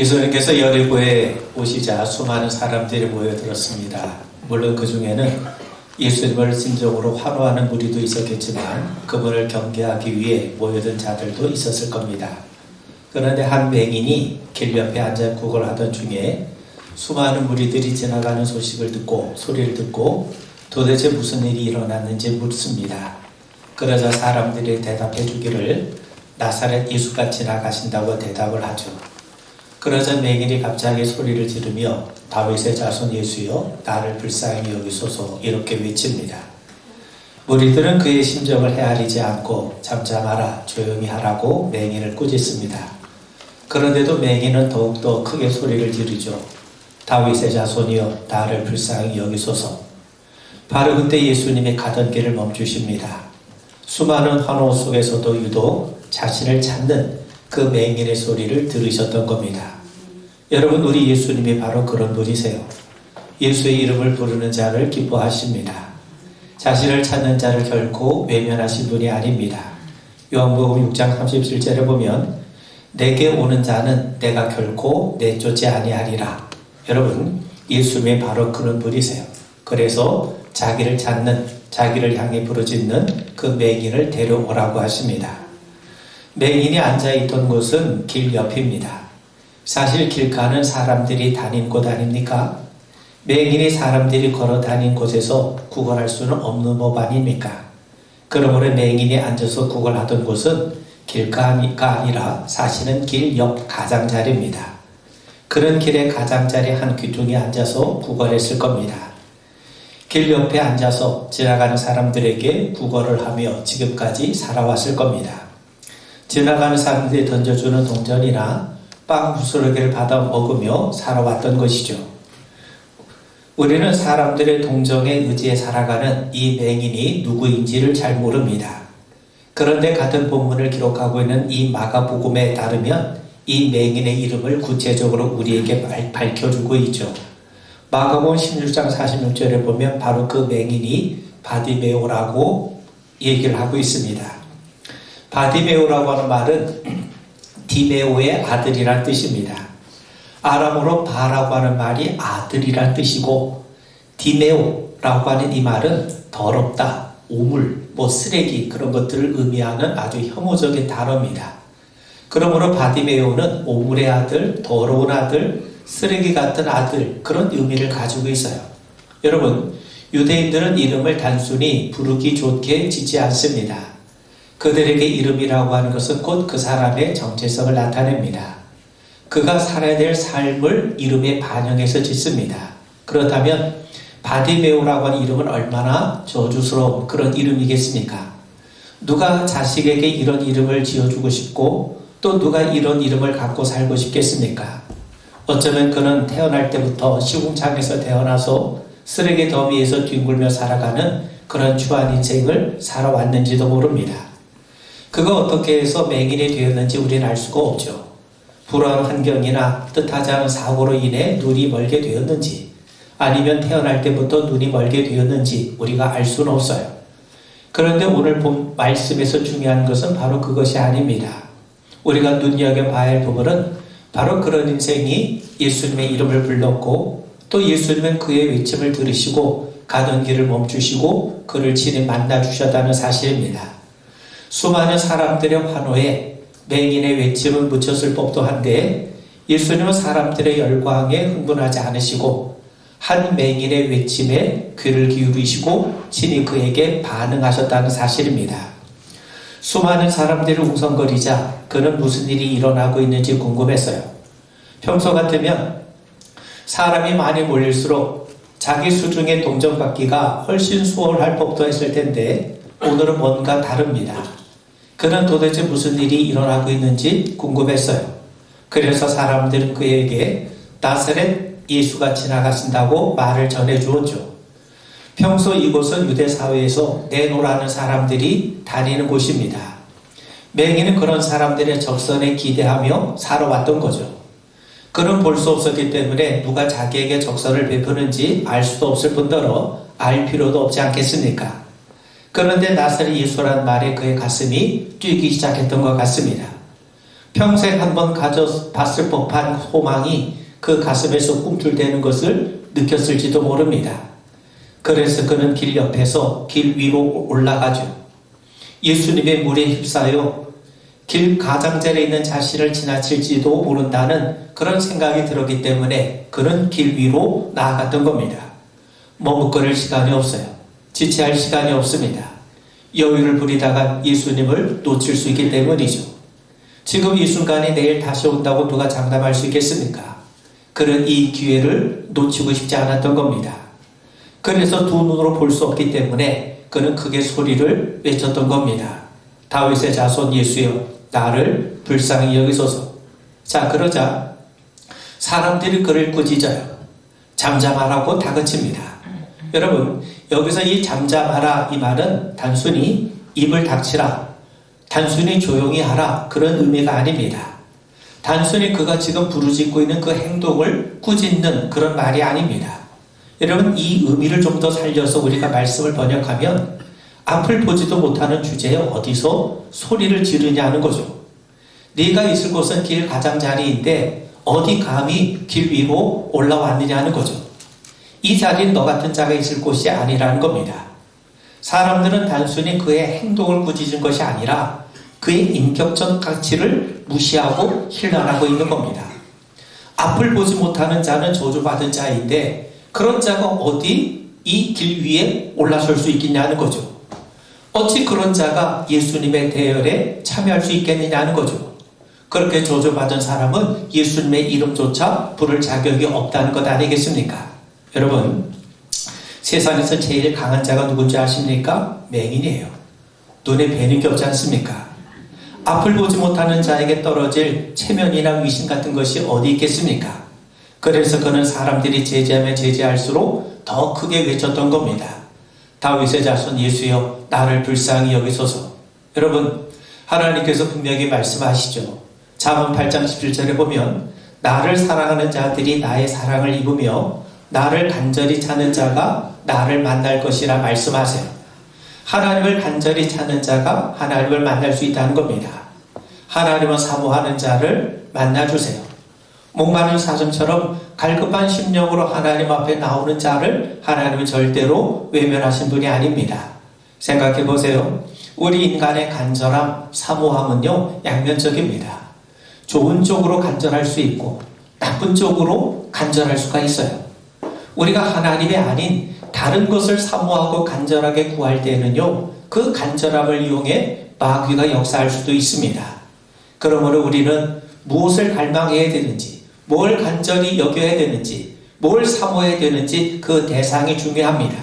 예수님께서 여리고에 오시자 수많은 사람들이 모여들었습니다. 물론 그 중에는 예수님을 진정으로 환호하는 무리도 있었겠지만 그분을 경계하기 위해 모여든 자들도 있었을 겁니다. 그런데 한 맹인이 길 옆에 앉아 구걸하던 중에 수많은 무리들이 지나가는 소식을 듣고 소리를 듣고 도대체 무슨 일이 일어났는지 묻습니다. 그러자 사람들이 대답해 주기를 나사렛 예수가 지나가신다고 대답을 하죠. 그러자 맹인이 갑자기 소리를 지르며 다윗의 자손 예수여 나를 불쌍히 여기소서 이렇게 외칩니다. 무리들은 그의 심정을 헤아리지 않고 잠잠하라 조용히 하라고 맹인을 꾸짖습니다. 그런데도 맹인은 더욱더 크게 소리를 지르죠. 다윗의 자손이여 나를 불쌍히 여기소서. 바로 그때 예수님이 가던 길을 멈추십니다. 수많은 환호 속에서도 유독 자신을 찾는 그 맹인의 소리를 들으셨던 겁니다. 여러분, 우리 예수님이 바로 그런 분이세요. 예수의 이름을 부르는 자를 기뻐하십니다. 자신을 찾는 자를 결코 외면하신 분이 아닙니다. 요한복음 6장 37절에 보면 내게 오는 자는 내가 결코 내쫓지 아니하리라. 여러분, 예수님이 바로 그런 분이세요. 그래서 자기를 찾는, 자기를 향해 부르짖는 그 맹인을 데려오라고 하십니다. 맹인이 앉아있던 곳은 길 옆입니다. 사실 길가는 사람들이 다닌 곳 아닙니까? 맹인이 사람들이 걸어 다닌 곳에서 구걸할 수는 없는 법 아닙니까? 그러므로 맹인이 앉아서 구걸하던 곳은 길가가 아니라 사실은 길 옆 가장자리입니다. 그런 길의 가장자리 한 귀퉁이에 앉아서 구걸했을 겁니다. 길 옆에 앉아서 지나가는 사람들에게 구걸을 하며 지금까지 살아왔을 겁니다. 지나가는 사람들이 던져주는 동전이나 빵 부스러기를 받아 먹으며 살아왔던 것이죠. 우리는 사람들의 동정에 의지해 살아가는 이 맹인이 누구인지를 잘 모릅니다. 그런데 같은 본문을 기록하고 있는 이 마가복음에 따르면 이 맹인의 이름을 구체적으로 우리에게 밝혀주고 있죠. 마가복음 16장 46절에 보면 바로 그 맹인이 바디메오라고 얘기를 하고 있습니다. 바디메오라고 하는 말은 디메오의 아들이란 뜻입니다. 아람어로 바라고 하는 말이 아들이란 뜻이고 디메오라고 하는 이 말은 더럽다, 오물, 쓰레기 그런 것들을 의미하는 아주 혐오적인 단어입니다. 그러므로 바디메오는 오물의 아들, 더러운 아들, 쓰레기 같은 아들 그런 의미를 가지고 있어요. 여러분, 유대인들은 이름을 단순히 부르기 좋게 짓지 않습니다. 그들에게 이름이라고 하는 것은 곧 그 사람의 정체성을 나타냅니다. 그가 살아야 될 삶을 이름에 반영해서 짓습니다. 그렇다면 바디메오라고 하는 이름은 얼마나 저주스러운 그런 이름이겠습니까? 누가 자식에게 이런 이름을 지어주고 싶고 또 누가 이런 이름을 갖고 살고 싶겠습니까? 어쩌면 그는 태어날 때부터 시궁창에서 태어나서 쓰레기 더미에서 뒹굴며 살아가는 그런 추한 인생을 살아왔는지도 모릅니다. 그가 어떻게 해서 맹인이 되었는지 우리는 알 수가 없죠. 불우한 환경이나 뜻하지 않은 사고로 인해 눈이 멀게 되었는지 아니면 태어날 때부터 눈이 멀게 되었는지 우리가 알 수는 없어요. 그런데 오늘 본 말씀에서 중요한 것은 바로 그것이 아닙니다. 우리가 눈여겨봐야 할 부분은 바로 그런 인생이 예수님의 이름을 불렀고 또 예수님은 그의 외침을 들으시고 가던 길을 멈추시고 그를 친히 만나주셨다는 사실입니다. 수많은 사람들의 환호에 맹인의 외침은 묻혔을 법도 한데 예수님은 사람들의 열광에 흥분하지 않으시고 한 맹인의 외침에 귀를 기울이시고 친히 그에게 반응하셨다는 사실입니다. 수많은 사람들이 웅성거리자 그는 무슨 일이 일어나고 있는지 궁금했어요. 평소 같으면 사람이 많이 몰릴수록 자기 수중에 동정받기가 훨씬 수월할 법도 했을 텐데 오늘은 뭔가 다릅니다. 그는 도대체 무슨 일이 일어나고 있는지 궁금했어요. 그래서 사람들은 그에게 나사렛 예수가 지나가신다고 말을 전해주었죠. 평소 이곳은 유대 사회에서 내노라는 사람들이 다니는 곳입니다. 맹인은 그런 사람들의 적선에 기대하며 살아왔던 거죠. 그는 볼 수 없었기 때문에 누가 자기에게 적선을 베푸는지 알 수도 없을 뿐더러 알 필요도 없지 않겠습니까? 그런데 나사렛 예수라는 말에 그의 가슴이 뛰기 시작했던 것 같습니다. 평생 한번 가져봤을 법한 소망이 그 가슴에서 꿈틀대는 것을 느꼈을지도 모릅니다. 그래서 그는 길 옆에서 길 위로 올라가죠. 예수님의 물에 휩싸여 길 가장자리에 있는 자신을 지나칠지도 모른다는 그런 생각이 들었기 때문에 그는 길 위로 나아갔던 겁니다. 머뭇거릴 시간이 없어요. 지체할 시간이 없습니다. 여유를 부리다가 예수님을 놓칠 수 있기 때문이죠. 지금 이 순간에 내일 다시 온다고 누가 장담할 수 있겠습니까? 그는 이 기회를 놓치고 싶지 않았던 겁니다. 그래서 두 눈으로 볼 수 없기 때문에 그는 크게 소리를 외쳤던 겁니다. 다윗의 자손 예수여, 나를 불쌍히 여기소서. 자, 그러자 사람들이 그를 꾸짖어요. 잠잠하라고 다그칩니다. 여러분, 여기서 이 잠잠하라 이 말은 단순히 입을 닥치라, 단순히 조용히 하라 그런 의미가 아닙니다. 단순히 그가 지금 부르짖고 있는 그 행동을 꾸짖는 그런 말이 아닙니다. 여러분, 이 의미를 좀 더 살려서 우리가 말씀을 번역하면 앞을 보지도 못하는 주제에 어디서 소리를 지르냐는 거죠. 네가 있을 곳은 길 가장자리인데 어디 감히 길 위로 올라왔느냐는 거죠. 이 자리는 너 같은 자가 있을 곳이 아니라는 겁니다. 사람들은 단순히 그의 행동을 꾸짖은 것이 아니라 그의 인격적 가치를 무시하고 힐난하고 있는 겁니다. 앞을 보지 못하는 자는 저주받은 자인데 그런 자가 어디 이 길 위에 올라설 수 있겠냐는 거죠. 어찌 그런 자가 예수님의 대열에 참여할 수 있겠느냐는 거죠. 그렇게 저주받은 사람은 예수님의 이름조차 부를 자격이 없다는 것 아니겠습니까? 여러분, 세상에서 제일 강한 자가 누군지 아십니까? 맹인이에요. 눈에 뵈는 게 없지 않습니까? 앞을 보지 못하는 자에게 떨어질 체면이나 위신 같은 것이 어디 있겠습니까? 그래서 그는 사람들이 제지하면 제지할수록 더 크게 외쳤던 겁니다. 다윗의 자손 예수여, 나를 불쌍히 여기소서. 여러분, 하나님께서 분명히 말씀하시죠. 잠언 8장 17절에 보면 나를 사랑하는 자들이 나의 사랑을 입으며 나를 간절히 찾는 자가 나를 만날 것이라 말씀하세요. 하나님을 간절히 찾는 자가 하나님을 만날 수 있다는 겁니다. 하나님을 사모하는 자를 만나주세요. 목마른 사슴처럼 갈급한 심령으로 하나님 앞에 나오는 자를 하나님은 절대로 외면하신 분이 아닙니다. 생각해 보세요. 우리 인간의 간절함, 사모함은요, 양면적입니다. 좋은 쪽으로 간절할 수 있고 나쁜 쪽으로 간절할 수가 있어요. 우리가 하나님이 아닌 다른 것을 사모하고 간절하게 구할 때는요, 그 간절함을 이용해 마귀가 역사할 수도 있습니다. 그러므로 우리는 무엇을 갈망해야 되는지, 뭘 간절히 여겨야 되는지, 뭘 사모해야 되는지 그 대상이 중요합니다.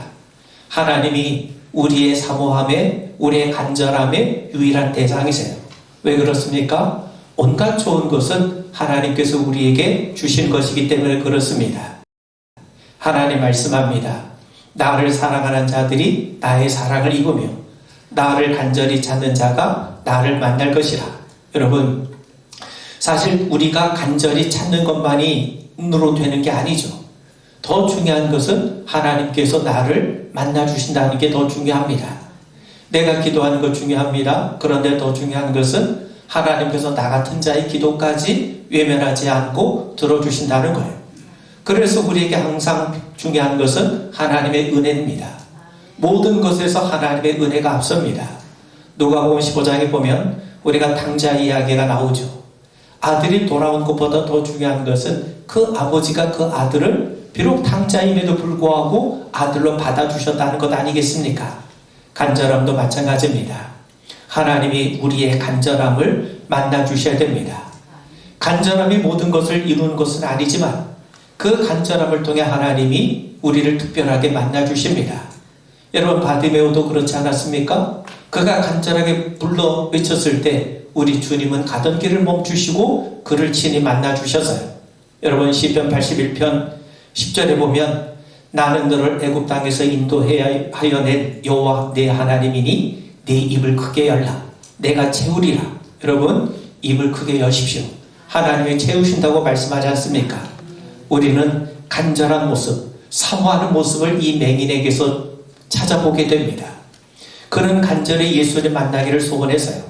하나님이 우리의 사모함에, 우리의 간절함의 유일한 대상이세요. 왜 그렇습니까? 온갖 좋은 것은 하나님께서 우리에게 주신 것이기 때문에 그렇습니다. 하나님 말씀합니다. 나를 사랑하는 자들이 나의 사랑을 입으며 나를 간절히 찾는 자가 나를 만날 것이라. 여러분, 사실 우리가 간절히 찾는 것만이 눈으로 되는 게 아니죠. 더 중요한 것은 하나님께서 나를 만나주신다는 게 더 중요합니다. 내가 기도하는 것 중요합니다. 그런데 더 중요한 것은 하나님께서 나 같은 자의 기도까지 외면하지 않고 들어주신다는 거예요. 그래서 우리에게 항상 중요한 것은 하나님의 은혜입니다. 모든 것에서 하나님의 은혜가 앞섭니다. 누가복음 15장에 보면 우리가 탕자 이야기가 나오죠. 아들이 돌아온 것보다 더 중요한 것은 그 아버지가 그 아들을 비록 탕자임에도 불구하고 아들로 받아주셨다는 것 아니겠습니까? 간절함도 마찬가지입니다. 하나님이 우리의 간절함을 만나주셔야 됩니다. 간절함이 모든 것을 이루는 것은 아니지만 그 간절함을 통해 하나님이 우리를 특별하게 만나주십니다. 여러분, 바디메오도 그렇지 않았습니까? 그가 간절하게 불러 외쳤을 때 우리 주님은 가던 길을 멈추시고 그를 친히 만나주셔서요. 여러분, 시편 81편 10절에 보면 나는 너를 애굽 땅에서 인도하여 낸 여호와 내 하나님이니 네 입을 크게 열라 내가 채우리라. 여러분, 입을 크게 여십시오. 하나님이 채우신다고 말씀하지 않습니까? 우리는 간절한 모습, 사모하는 모습을 이 맹인에게서 찾아보게 됩니다. 그는 간절히 예수를 만나기를 소원해서요.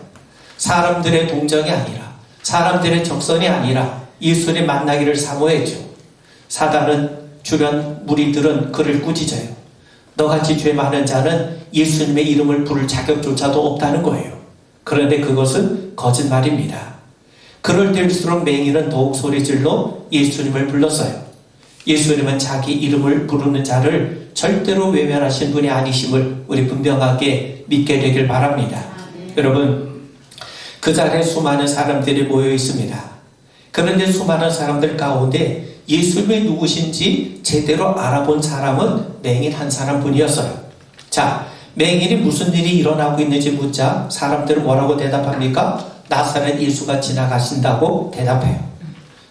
사람들의 동정이 아니라 사람들의 적선이 아니라 예수님 만나기를 사모했죠. 사단은 주변 무리들은 그를 꾸짖어요. 너같이 죄 많은 자는 예수님의 이름을 부를 자격조차도 없다는 거예요. 그런데 그것은 거짓말입니다. 그럴 때일수록 맹인은 더욱 소리질러 예수님을 불렀어요. 예수님은 자기 이름을 부르는 자를 절대로 외면하신 분이 아니심을 우리 분명하게 믿게 되길 바랍니다. 여러분, 그 자리에 수많은 사람들이 모여 있습니다. 그런데 수많은 사람들 가운데 예수님이 누구신지 제대로 알아본 사람은 맹인 한 사람뿐이었어요. 자, 맹인이 무슨 일이 일어나고 있는지 묻자 사람들은 뭐라고 대답합니까? 나사렛 예수가 지나가신다고 대답해요.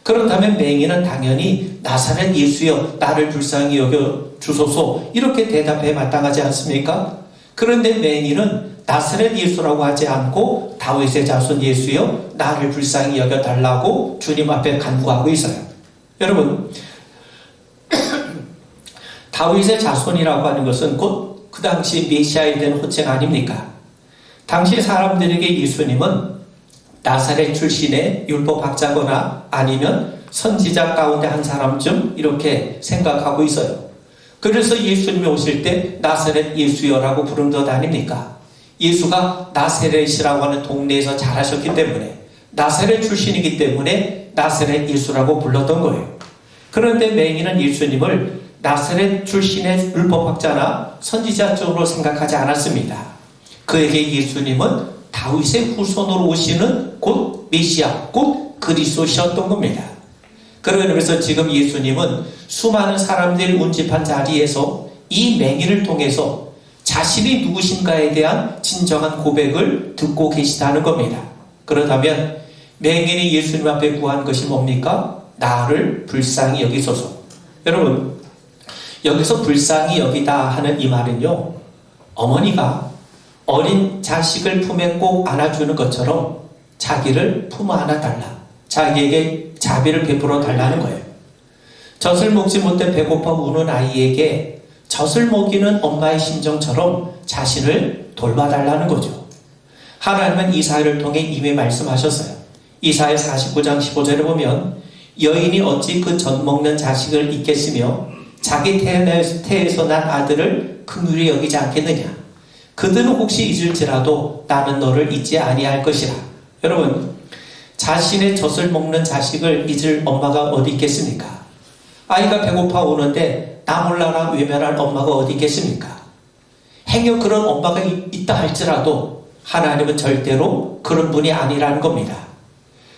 그렇다면 맹인은 당연히 나사렛 예수여 나를 불쌍히 여겨 주소서 이렇게 대답해 마땅하지 않습니까? 그런데 맹인은 나사렛 예수라고 하지 않고 다윗의 자손 예수여 나를 불쌍히 여겨 달라고 주님 앞에 간구하고 있어요. 여러분, 다윗의 자손이라고 하는 것은 곧 그 당시 메시아에 대한 호칭 아닙니까? 당시 사람들에게 예수님은 나사렛 출신의 율법학자거나 아니면 선지자 가운데 한 사람쯤 이렇게 생각하고 있어요. 그래서 예수님이 오실 때 나사렛 예수여라고 부른 것 아닙니까? 예수가 나사렛이라고 하는 동네에서 자라셨기 때문에 나사렛 출신이기 때문에 나사렛 예수라고 불렀던 거예요. 그런데 맹인은 예수님을 나사렛 출신의 율법학자나 선지자 쪽으로 생각하지 않았습니다. 그에게 예수님은 다윗의 후손으로 오시는 곧 메시아, 곧 그리스도셨던 겁니다. 그러면서 지금 예수님은 수많은 사람들이 운집한 자리에서 이 맹인을 통해서 자신이 누구신가에 대한 진정한 고백을 듣고 계시다는 겁니다. 그렇다면 맹인이 예수님 앞에 구한 것이 뭡니까? 나를 불쌍히 여기소서. 여러분, 여기서 불쌍히 여기다 하는 이 말은요, 어머니가 어린 자식을 품에 꼭 안아주는 것처럼 자기를 품 안아 달라, 자기에게 자비를 베풀어 달라는 거예요. 젖을 먹지 못해 배고파 우는 아이에게 젖을 먹이는 엄마의 심정처럼 자신을 돌봐달라는 거죠. 하나님은 이사야를 통해 이미 말씀하셨어요. 이사야 49장 15절에 보면 여인이 어찌 그 젖 먹는 자식을 잊겠으며 자기 태에서 난 아들을 긍휼히 여기지 않겠느냐. 그들은 혹시 잊을지라도 나는 너를 잊지 아니할 것이라. 여러분, 자신의 젖을 먹는 자식을 잊을 엄마가 어디 있겠습니까? 아이가 배고파 오는데 나 몰라라 외면할 엄마가 어디 있겠습니까? 행여 그런 엄마가 있다 할지라도 하나님은 절대로 그런 분이 아니라는 겁니다.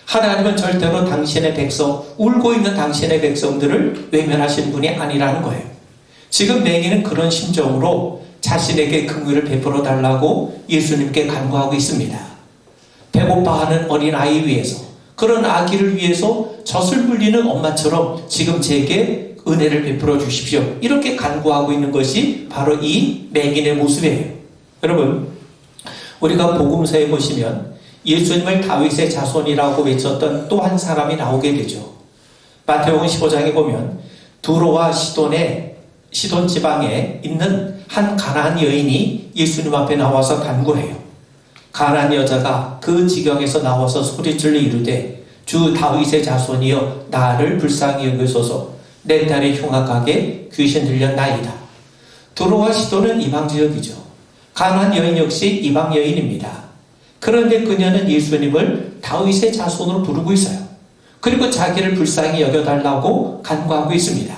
하나님은 절대로 당신의 백성, 울고 있는 당신의 백성들을 외면하시는 분이 아니라는 거예요. 지금 맹인은 그런 심정으로 자신에게 긍휼을 베풀어 달라고 예수님께 간구하고 있습니다. 배고파하는 어린 아이 위해서, 그런 아기를 위해서 젖을 물리는 엄마처럼 지금 제게 은혜를 베풀어 주십시오. 이렇게 간구하고 있는 것이 바로 이 맹인의 모습이에요. 여러분, 우리가 복음서에 보시면 예수님을 다윗의 자손이라고 외쳤던 또 한 사람이 나오게 되죠. 마태복음 15장에 보면 두로와 시돈 지방에 있는 한 가나안 여인이 예수님 앞에 나와서 간구해요. 가나안 여자가 그 지경에서 나와서 소리질러 이르되 주 다윗의 자손이여 나를 불쌍히 여기소서. 내 딸이 흉악하게 귀신 들렸나이다. 두로와 시돈은 이방 지역이죠. 가나안 여인 역시 이방 여인입니다. 그런데 그녀는 예수님을 다윗의 자손으로 부르고 있어요. 그리고 자기를 불쌍히 여겨달라고 간구하고 있습니다.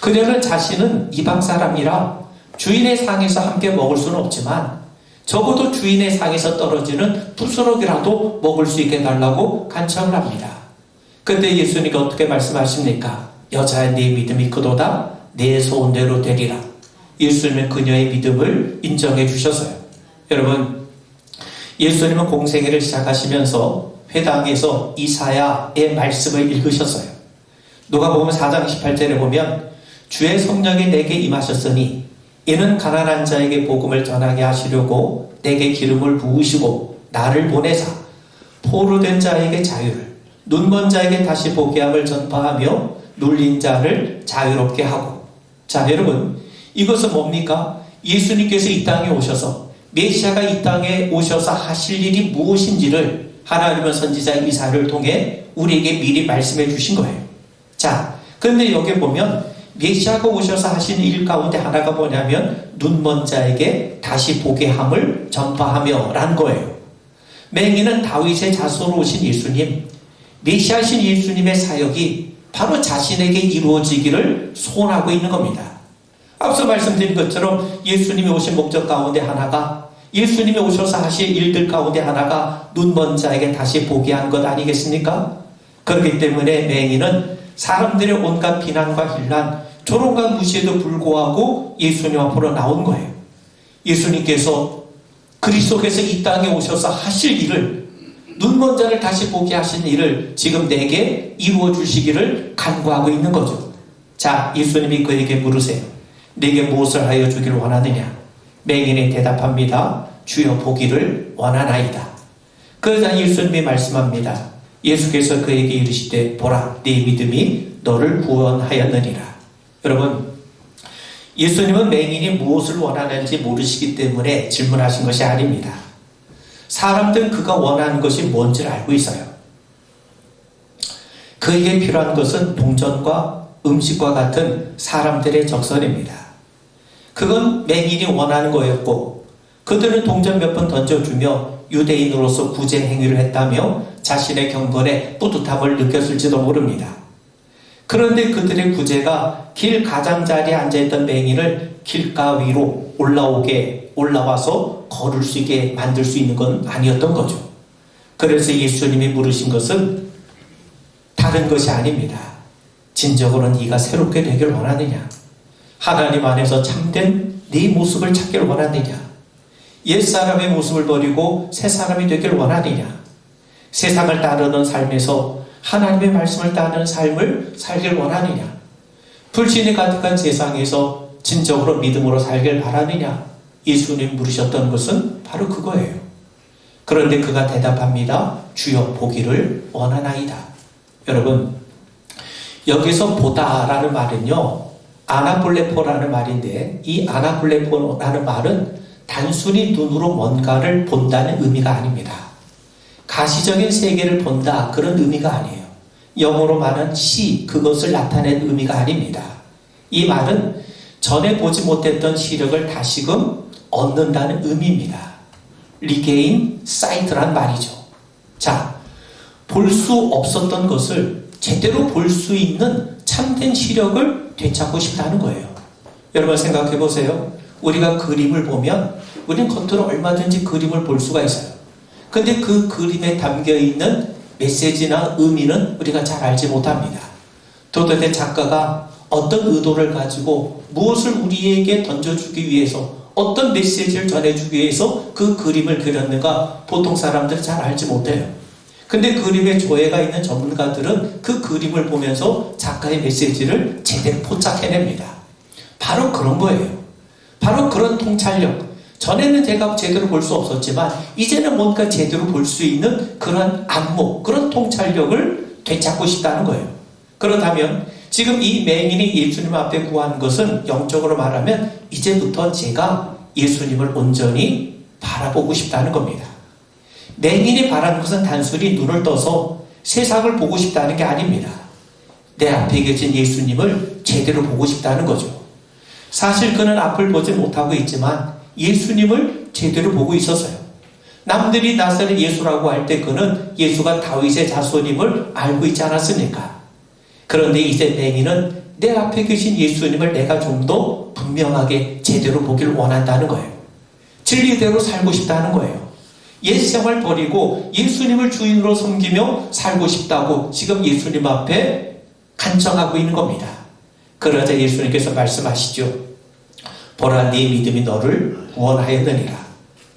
그녀는 자신은 이방 사람이라 주인의 상에서 함께 먹을 수는 없지만 적어도 주인의 상에서 떨어지는 부스럭이라도 먹을 수 있게 해달라고 간청을 합니다. 근데 예수님이 어떻게 말씀하십니까? 여자의 네 믿음이 크도다, 내 소원대로 되리라. 예수님은 그녀의 믿음을 인정해 주셨어요. 여러분, 예수님은 공생애를 시작하시면서 회당에서 이사야의 말씀을 읽으셨어요. 누가복음 4장 18절에 보면 주의 성령이 내게 임하셨으니 이는 가난한 자에게 복음을 전하게 하시려고 내게 기름을 부으시고 나를 보내사 포로된 자에게 자유를, 눈먼 자에게 다시 보게 함을 전파하며 눌린 자를 자유롭게 하고. 자, 여러분, 이것은 뭡니까? 예수님께서 이 땅에 오셔서 메시아가 이 땅에 오셔서 하실 일이 무엇인지를 하나님은 선지자 이사야를 통해 우리에게 미리 말씀해 주신 거예요. 자, 그런데 여기 보면 메시아가 오셔서 하신 일 가운데 하나가 뭐냐면 눈먼 자에게 다시 보게 함을 전파하며 라는 거예요. 맹인은 다윗의 자손으로 오신 예수님, 메시아신 예수님의 사역이 바로 자신에게 이루어지기를 소원하고 있는 겁니다. 앞서 말씀드린 것처럼 예수님이 오신 목적 가운데 하나가, 예수님이 오셔서 하실 일들 가운데 하나가 눈먼 자에게 다시 보게 한 것 아니겠습니까? 그렇기 때문에 맹인은 사람들의 온갖 비난과 힐난, 조롱과 무시에도 불구하고 예수님 앞으로 나온 거예요. 예수님께서 그리스도께서 이 땅에 오셔서 하실 일을, 눈먼 자를 다시 보게 하신 일을 지금 내게 이루어 주시기를 간구하고 있는 거죠. 자, 예수님이 그에게 물으세요. 내게 무엇을 하여 주기를 원하느냐? 맹인이 대답합니다. 주여 보기를 원하나이다. 그러자 예수님이 말씀합니다. 예수께서 그에게 이르시되 보라, 네 믿음이 너를 구원하였느니라. 여러분, 예수님은 맹인이 무엇을 원하는지 모르시기 때문에 질문하신 것이 아닙니다. 사람들은 그가 원하는 것이 뭔지를 알고 있어요. 그에게 필요한 것은 동전과 음식과 같은 사람들의 적선입니다. 그건 맹인이 원하는 거였고, 그들은 동전 몇 번 던져주며 유대인으로서 구제 행위를 했다며 자신의 경건에 뿌듯함을 느꼈을지도 모릅니다. 그런데 그들의 구제가 길 가장자리에 앉아있던 맹인을 길가 위로 올라와서 걸을 수 있게 만들 수 있는 건 아니었던 거죠. 그래서 예수님이 물으신 것은 다른 것이 아닙니다. 진정으로 네가 새롭게 되길 원하느냐? 하나님 안에서 참된 네 모습을 찾기를 원하느냐? 옛사람의 모습을 버리고 새 사람이 되길 원하느냐? 세상을 따르는 삶에서 하나님의 말씀을 따르는 삶을 살길 원하느냐? 불신이 가득한 세상에서 진정으로 믿음으로 살길 바라느냐? 예수님 물으셨던 것은 바로 그거예요. 그런데 그가 대답합니다. 주여 보기를 원하나이다. 여러분, 여기서 보다라는 말은요, 아나폴레포라는 말인데, 이 아나폴레포라는 말은 단순히 눈으로 뭔가를 본다는 의미가 아닙니다. 가시적인 세계를 본다, 그런 의미가 아니에요. 영어로 말하는 see, 그것을 나타낸 의미가 아닙니다. 이 말은 전에 보지 못했던 시력을 다시금 얻는다는 의미입니다. regain sight란 말이죠. 자, 볼 수 없었던 것을 제대로 볼 수 있는 참된 시력을 되찾고 싶다는 거예요. 여러분 생각해 보세요. 우리가 그림을 보면 우리는 겉으로 얼마든지 그림을 볼 수가 있어요. 근데 그 그림에 담겨있는 메시지나 의미는 우리가 잘 알지 못합니다. 도대체 작가가 어떤 의도를 가지고 무엇을 우리에게 던져주기 위해서, 어떤 메시지를 전해주기 위해서 그 그림을 그렸는가 보통 사람들은 잘 알지 못해요. 근데 그림에 조예가 있는 전문가들은 그 그림을 보면서 작가의 메시지를 제대로 포착해냅니다. 바로 그런 거예요. 바로 그런 통찰력. 전에는 제가 제대로 볼 수 없었지만 이제는 뭔가 제대로 볼 수 있는 그런 안목, 그런 통찰력을 되찾고 싶다는 거예요. 그렇다면 지금 이 맹인이 예수님 앞에 구한 것은 영적으로 말하면 이제부터 제가 예수님을 온전히 바라보고 싶다는 겁니다. 맹인이 바라는 것은 단순히 눈을 떠서 세상을 보고 싶다는 게 아닙니다. 내 앞에 계신 예수님을 제대로 보고 싶다는 거죠. 사실 그는 앞을 보지 못하고 있지만 예수님을 제대로 보고 있었어요. 남들이 나사렛 예수라고 할 때 그는 예수가 다윗의 자손임을 알고 있지 않았습니까? 그런데 이제 맹인은 내 앞에 계신 예수님을 내가 좀 더 분명하게 제대로 보기를 원한다는 거예요. 진리대로 살고 싶다는 거예요. 옛 생활 버리고 예수님을 주인으로 섬기며 살고 싶다고 지금 예수님 앞에 간청하고 있는 겁니다. 그러자 예수님께서 말씀하시죠. 보라, 네 믿음이 너를 구원하였느니라.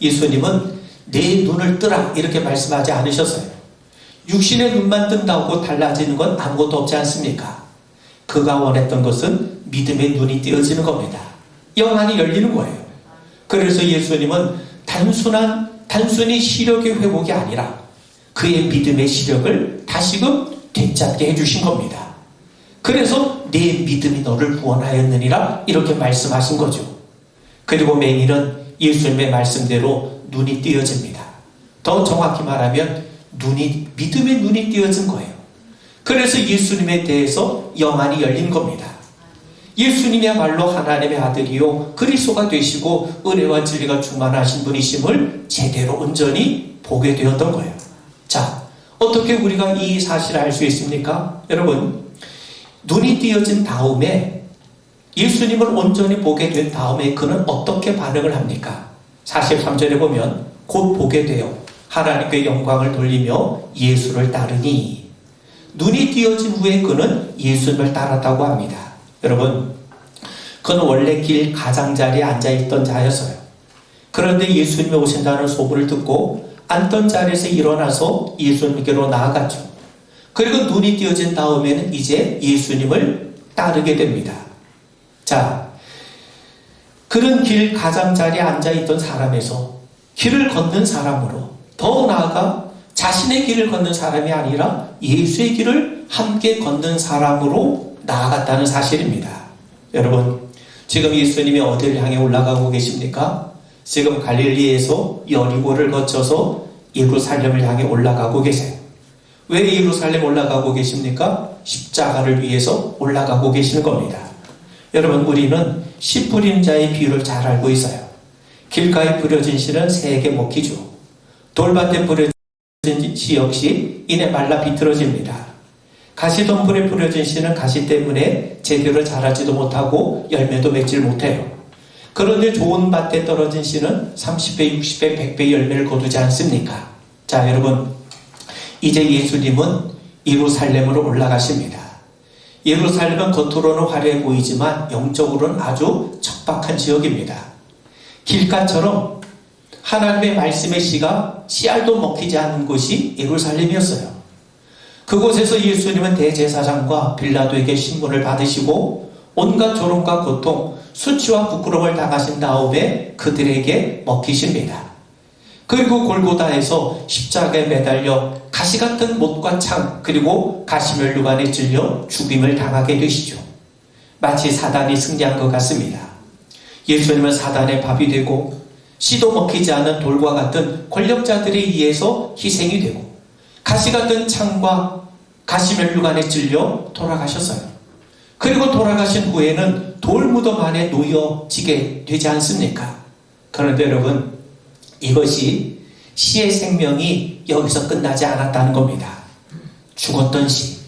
예수님은 내 눈을 뜨라 이렇게 말씀하지 않으셨어요. 육신의 눈만 뜬다고 달라지는 건 아무것도 없지 않습니까? 그가 원했던 것은 믿음의 눈이 띄어지는 겁니다. 영안이 열리는 거예요. 그래서 예수님은 단순히 시력의 회복이 아니라 그의 믿음의 시력을 다시금 되찾게 해주신 겁니다. 그래서 내 믿음이 너를 구원하였느니라 이렇게 말씀하신 거죠. 그리고 맹인은 예수님의 말씀대로 눈이 띄어집니다. 더 정확히 말하면 믿음의 눈이 띄어진 거예요. 그래서 예수님에 대해서 영안이 열린 겁니다. 예수님이야말로 하나님의 아들이요 그리스도가 되시고 은혜와 진리가 충만하신 분이심을 제대로 온전히 보게 되었던 거예요. 자, 어떻게 우리가 이 사실을 알 수 있습니까? 여러분, 눈이 띄어진 다음에 예수님을 온전히 보게 된 다음에 그는 어떻게 반응을 합니까? 43절에 보면 곧 보게 되어 하나님께 영광을 돌리며 예수를 따르니, 눈이 띄어진 후에 그는 예수님을 따랐다고 합니다. 여러분, 그는 원래 길 가장자리에 앉아있던 자였어요. 그런데 예수님이 오신다는 소문을 듣고 앉던 자리에서 일어나서 예수님께로 나아갔죠. 그리고 눈이 띄어진 다음에는 이제 예수님을 따르게 됩니다. 자, 그런 길 가장자리에 앉아있던 사람에서 길을 걷는 사람으로, 더 나아가 자신의 길을 걷는 사람이 아니라 예수의 길을 함께 걷는 사람으로 나아갔다는 사실입니다. 여러분, 지금 예수님이 어디를 향해 올라가고 계십니까? 지금 갈릴리에서 여리고를 거쳐서 예루살렘을 향해 올라가고 계세요. 왜 예루살렘 올라가고 계십니까? 십자가를 위해서 올라가고 계시는 겁니다. 여러분, 우리는 씨 뿌리는 자의 비유를 잘 알고 있어요. 길가에 뿌려진 씨는 새에게 먹히죠. 돌밭에 뿌려진 씨 역시 이내 말라 비틀어집니다. 가시덤불에 뿌려진 씨는 가시 때문에 제대로 자라지도 못하고 열매도 맺질 못해요. 그런데 좋은 밭에 떨어진 씨는 30배, 60배, 100배 열매를 거두지 않습니까? 자, 여러분, 이제 예수님은 예루살렘으로 올라가십니다. 예루살렘은 겉으로는 화려해 보이지만 영적으로는 아주 척박한 지역입니다. 길가처럼 하나님의 말씀의 씨가 씨알도 먹히지 않는 곳이 예루살렘이었어요. 그곳에서 예수님은 대제사장과 빌라도에게 신문을 받으시고 온갖 조롱과 고통, 수치와 부끄러움을 당하신 다음에 그들에게 먹히십니다. 그리고 골고다에서 십자가에 매달려 가시 같은 못과 창, 그리고 가시면류관에 찔려 죽임을 당하게 되시죠. 마치 사단이 승리한 것 같습니다. 예수님은 사단의 밥이 되고 씨도 먹히지 않은 돌과 같은 권력자들에 의해서 희생이 되고 가시 같은 창과 가시면류관에 찔려 돌아가셨어요. 그리고 돌아가신 후에는 돌무덤 안에 놓여지게 되지 않습니까? 그런데 여러분, 이것이 씨의 생명이 여기서 끝나지 않았다는 겁니다. 죽었던 씨,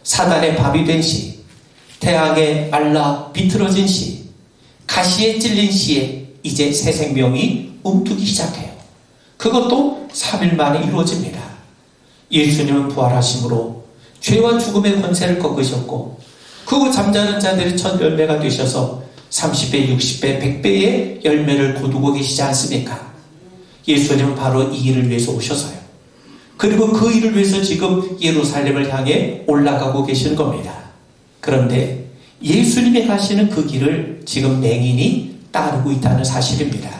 사단의 밥이 된 씨, 태양에 말라 비틀어진 씨, 가시에 찔린 씨에 이제 새 생명이 움트기 시작해요. 그것도 3일 만에 이루어집니다. 예수님은 부활하심으로 죄와 죽음의 권세를 꺾으셨고 그 잠자는 자들이 첫 열매가 되셔서 30배, 60배, 100배의 열매를 거두고 계시지 않습니까? 예수님은 바로 이 일을 위해서 오셔서요. 그리고 그 일을 위해서 지금 예루살렘을 향해 올라가고 계시는 겁니다. 그런데 예수님이 가시는 그 길을 지금 맹인이 따르고 있다는 사실입니다.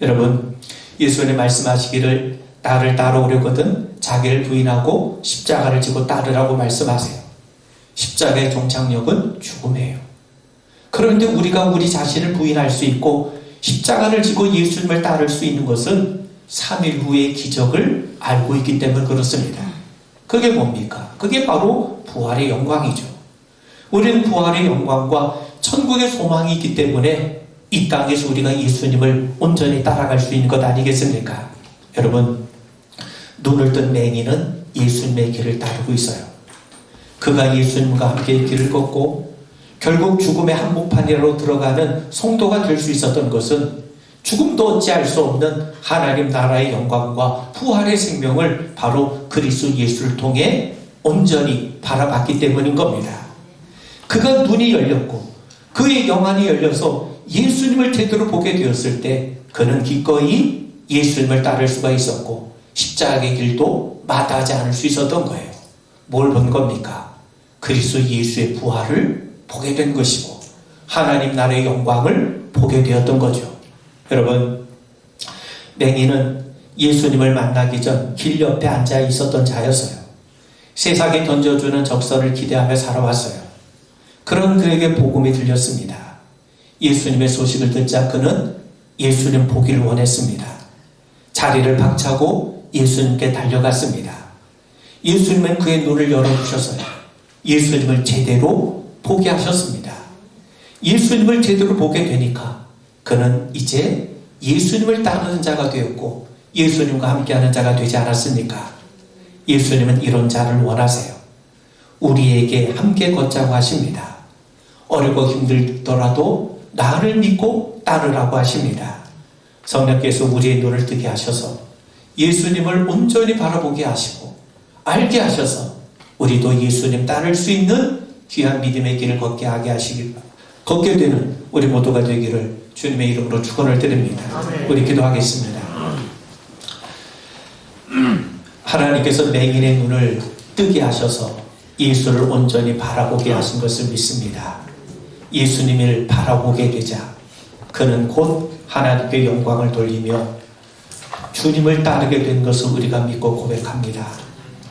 여러분, 예수님 말씀하시기를 나를 따라오려거든 자기를 부인하고 십자가를 지고 따르라고 말씀하세요. 십자가의 종착역은 죽음이에요. 그런데 우리가 우리 자신을 부인할 수 있고 십자가를 지고 예수님을 따를 수 있는 것은 3일 후의 기적을 알고 있기 때문에 그렇습니다. 그게 뭡니까? 그게 바로 부활의 영광이죠. 우리는 부활의 영광과 천국의 소망이 있기 때문에 이 땅에서 우리가 예수님을 온전히 따라갈 수 있는 것 아니겠습니까? 여러분, 눈을 뜬 맹인은 예수님의 길을 따르고 있어요. 그가 예수님과 함께 길을 걷고 결국 죽음의 한복판으로 들어가는 성도가 될 수 있었던 것은 죽음도 어찌할 수 없는 하나님 나라의 영광과 부활의 생명을 바로 그리스도 예수를 통해 온전히 바라봤기 때문인 겁니다. 그가 눈이 열렸고 그의 영안이 열려서 예수님을 제대로 보게 되었을 때 그는 기꺼이 예수님을 따를 수가 있었고 십자가의 길도 마다하지 않을 수 있었던 거예요. 뭘 본 겁니까? 그리스도 예수의 부활을 보게 된 것이고 하나님 나라의 영광을 보게 되었던 거죠. 여러분, 맹인은 예수님을 만나기 전 길 옆에 앉아 있었던 자였어요. 세상에 던져주는 적선을 기대하며 살아왔어요. 그런 그에게 복음이 들렸습니다. 예수님의 소식을 듣자 그는 예수님 보기를 원했습니다. 자리를 박차고 예수님께 달려갔습니다. 예수님은 그의 눈을 열어주셔서요, 예수님을 제대로 보게 하셨습니다. 예수님을 제대로 보게 되니까 그는 이제 예수님을 따르는 자가 되었고 예수님과 함께하는 자가 되지 않았습니까? 예수님은 이런 자를 원하세요. 우리에게 함께 걷자고 하십니다. 어렵고 힘들더라도 나를 믿고 따르라고 하십니다. 성령께서 우리의 눈을 뜨게 하셔서 예수님을 온전히 바라보게 하시고 알게 하셔서 우리도 예수님 따를 수 있는 귀한 믿음의 길을 걷게 하게 하시기 바랍니다. 걷게 되는 우리 모두가 되기를 주님의 이름으로 축원을 드립니다. 우리 기도하겠습니다. 하나님께서 맹인의 눈을 뜨게 하셔서 예수를 온전히 바라보게 하신 것을 믿습니다. 예수님을 바라보게 되자 그는 곧 하나님께 영광을 돌리며 주님을 따르게 된 것을 우리가 믿고 고백합니다.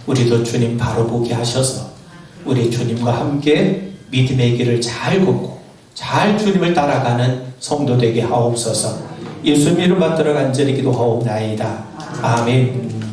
우리도 주님 바라보게 하셔서 우리 주님과 함께 믿음의 길을 잘 걷고 잘 주님을 따라가는 성도 되게 하옵소서. 예수님 이름 받들어 간절히 기도하옵나이다. 아멘.